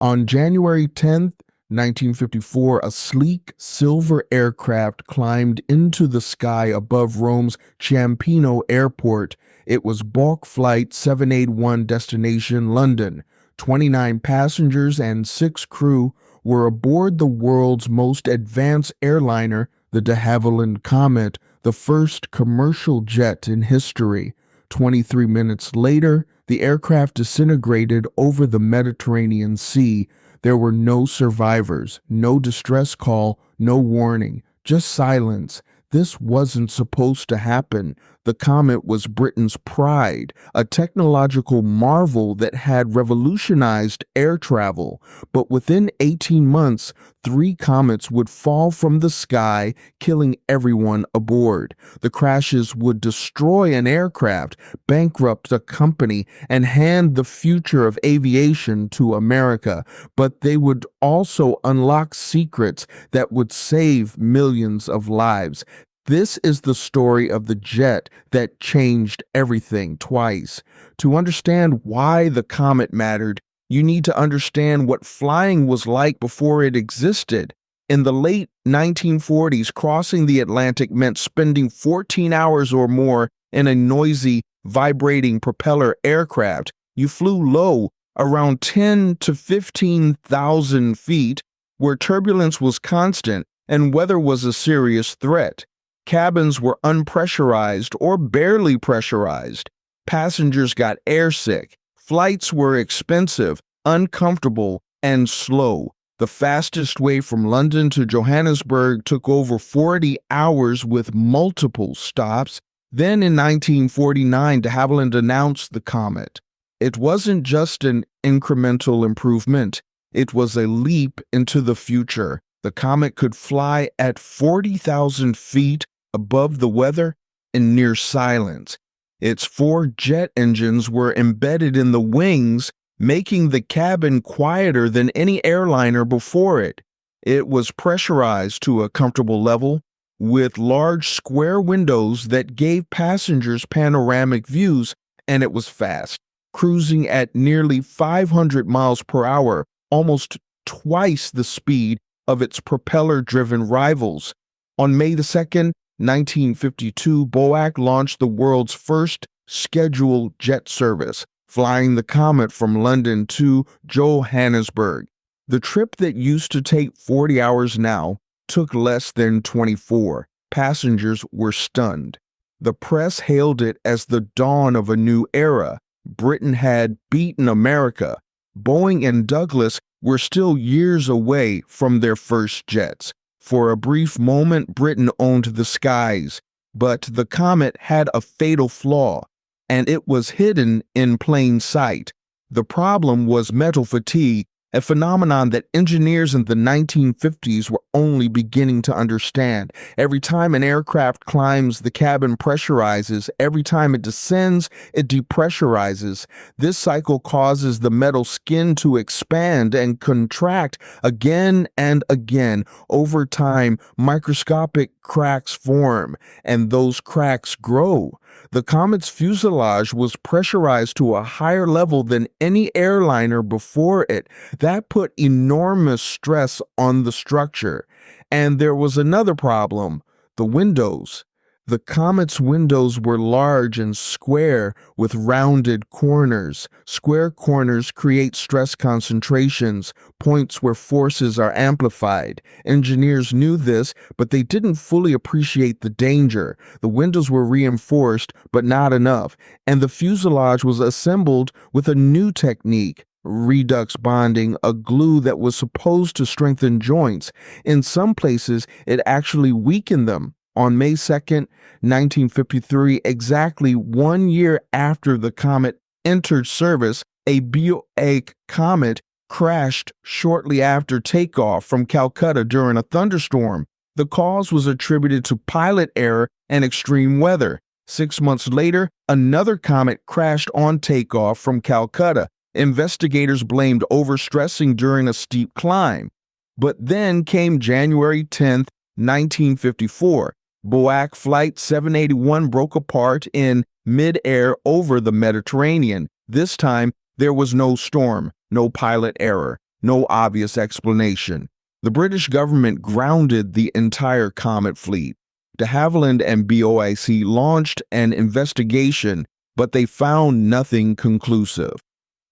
On January 10th, 1954, a sleek silver aircraft climbed into the sky above Rome's Ciampino Airport. It was Bulk Flight 781, destination London. 29 passengers and 6 crew were aboard the world's most advanced airliner, the de Havilland Comet, the first commercial jet in history. 23 minutes later, the aircraft disintegrated over the Mediterranean Sea. There were no survivors, no distress call, no warning, just silence. This wasn't supposed to happen. The comet was Britain's pride, a technological marvel that had revolutionized air travel. But within 18 months, 3 comets would fall from the sky, killing everyone aboard. The crashes would destroy an aircraft, bankrupt a company, and hand the future of aviation to America. But they would also unlock secrets that would save millions of lives. This is the story of the jet that changed everything twice. To understand why the comet mattered, you need to understand what flying was like before it existed. In the late 1940s, crossing the Atlantic meant spending 14 hours or more in a noisy, vibrating propeller aircraft. You flew low, around 10 to 15,000 feet, where turbulence was constant and weather was a serious threat. Cabins were unpressurized or barely pressurized. Passengers got airsick. Flights were expensive, uncomfortable, and slow. The fastest way from London to Johannesburg took over 40 hours with multiple stops. Then in 1949, de Havilland announced the Comet. It wasn't just an incremental improvement. It was a leap into the future. The Comet could fly at 40,000 feet above the weather in near silence. Its 4 jet engines were embedded in the wings, making the cabin quieter than any airliner before it. It was pressurized to a comfortable level, with large square windows that gave passengers panoramic views, and it was fast, cruising at nearly 500 miles per hour, almost twice the speed of its propeller-driven rivals. On May 2nd, 1952, BOAC launched the world's first scheduled jet service, flying the Comet from London to Johannesburg. The trip that used to take 40 hours now took less than 24. Passengers were stunned. The press hailed it as the dawn of a new era. Britain had beaten America. Boeing and Douglas were still years away from their first jets. For a brief moment, Britain owned the skies, but the Comet had a fatal flaw, and it was hidden in plain sight. The problem was metal fatigue, a phenomenon that engineers in the 1950s were only beginning to understand. Every time an aircraft climbs, the cabin pressurizes. Every time it descends, it depressurizes. This cycle causes the metal skin to expand and contract again and again. Over time, microscopic cracks form, and those cracks grow. The Comet's fuselage was pressurized to a higher level than any airliner before it. That put enormous stress on the structure. And there was another problem: the windows. The Comet's windows were large and square with rounded corners. Square corners create stress concentrations, points where forces are amplified. Engineers knew this, but they didn't fully appreciate the danger. The windows were reinforced, but not enough, and the fuselage was assembled with a new technique: redux bonding, a glue that was supposed to strengthen joints. In some places, it actually weakened them. On May 2nd, 1953, exactly 1 year after the Comet entered service, a BOAC Comet crashed shortly after takeoff from Calcutta during a thunderstorm. The cause was attributed to pilot error and extreme weather. 6 months later, another Comet crashed on takeoff from Calcutta. Investigators blamed overstressing during a steep climb. But then came January 10th, 1954. BOAC Flight 781 broke apart in mid-air over the Mediterranean. This time, there was no storm, no pilot error. No obvious explanation. The British government grounded the entire Comet fleet. De Havilland and BOIC launched an investigation, but they found nothing conclusive.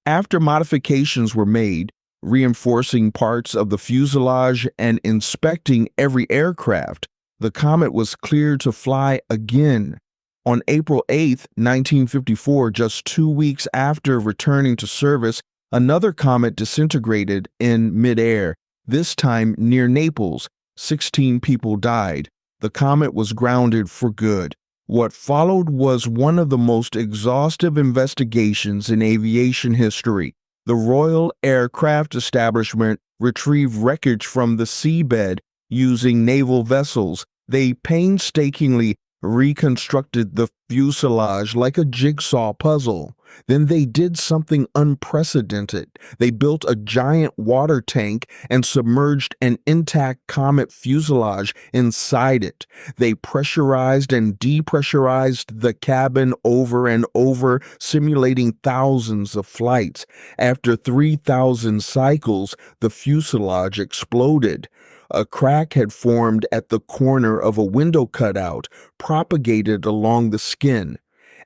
After modifications were made, reinforcing parts of the fuselage and inspecting every aircraft, the Comet was cleared to fly again. On April 8, 1954, just 2 weeks after returning to service, another Comet disintegrated in midair, this time near Naples. 16 people died. The Comet was grounded for good. What followed was one of the most exhaustive investigations in aviation history. The Royal Aircraft Establishment retrieved wreckage from the seabed using naval vessels. They painstakingly reconstructed the fuselage like a jigsaw puzzle. Then they did something unprecedented. They built a giant water tank and submerged an intact Comet fuselage inside it. They pressurized and depressurized the cabin over and over, simulating thousands of flights. After 3,000 cycles, the fuselage exploded. A crack had formed at the corner of a window cutout, propagated along the skin,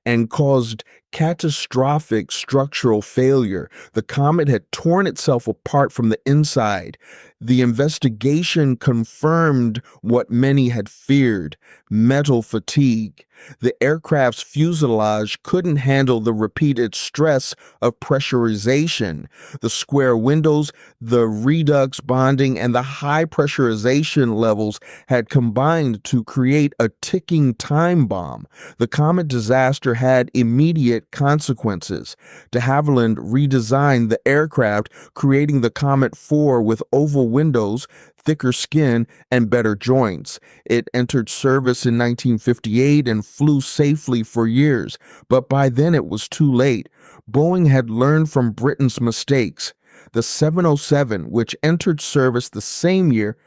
and caused catastrophic structural failure. The Comet had torn itself apart from the inside. The investigation confirmed what many had feared: metal fatigue. The aircraft's fuselage couldn't handle the repeated stress of pressurization. The square windows, the redux bonding, and the high pressurization levels had combined to create a ticking time bomb. The Comet disaster had immediate consequences. De Havilland redesigned the aircraft, creating the Comet 4 with oval windows, thicker skin, and better joints. It entered service in 1958 and flew safely for years, but by then it was too late. Boeing had learned from Britain's mistakes. The 707, which entered service the same year,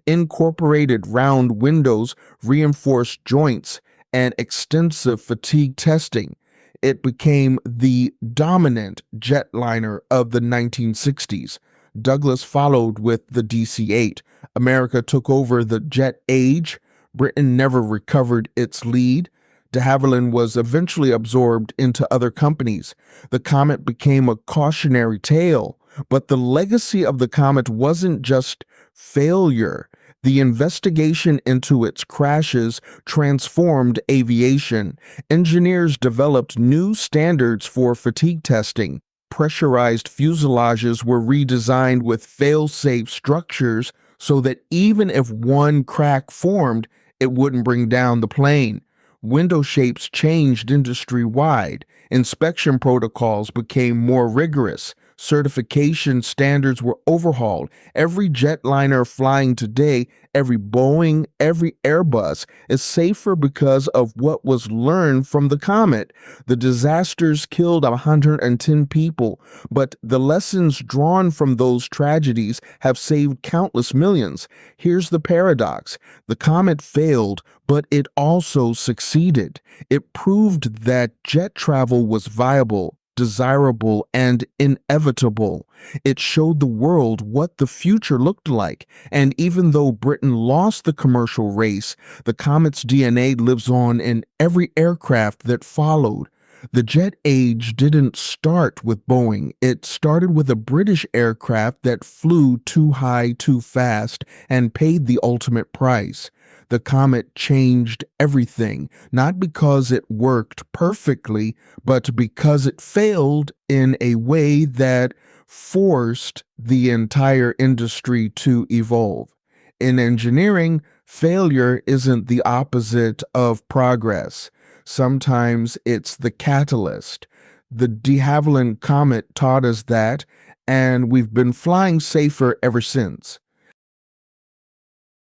incorporated round windows, reinforced joints, and extensive fatigue testing. It became the dominant jetliner of the 1960s. Douglas followed with the DC-8. America took over the jet age. Britain never recovered its lead. De Havilland was eventually absorbed into other companies. The Comet became a cautionary tale, but the legacy of the Comet wasn't just failure. The investigation into its crashes transformed aviation. Engineers developed new standards for fatigue testing. Pressurized fuselages were redesigned with fail-safe structures so that even if one crack formed, it wouldn't bring down the plane. Window shapes changed industry-wide. Inspection protocols became more rigorous. Certification standards were overhauled. Every jetliner flying today, every Boeing, every Airbus is safer because of what was learned from the Comet. The disasters killed 110 people, but the lessons drawn from those tragedies have saved countless millions. Here's the paradox. The Comet failed, but it also succeeded. It proved that jet travel was viable, desirable, and inevitable. It showed the world what the future looked like, and even though Britain lost the commercial race, the Comet's DNA lives on in every aircraft that followed. The jet age didn't start with Boeing. It started with a British aircraft that flew too high too fast and paid the ultimate price. The Comet changed everything, not because it worked perfectly, but because it failed in a way that forced the entire industry to evolve. In engineering, failure isn't the opposite of progress. Sometimes it's the catalyst. The de Havilland Comet taught us that, and we've been flying safer ever since.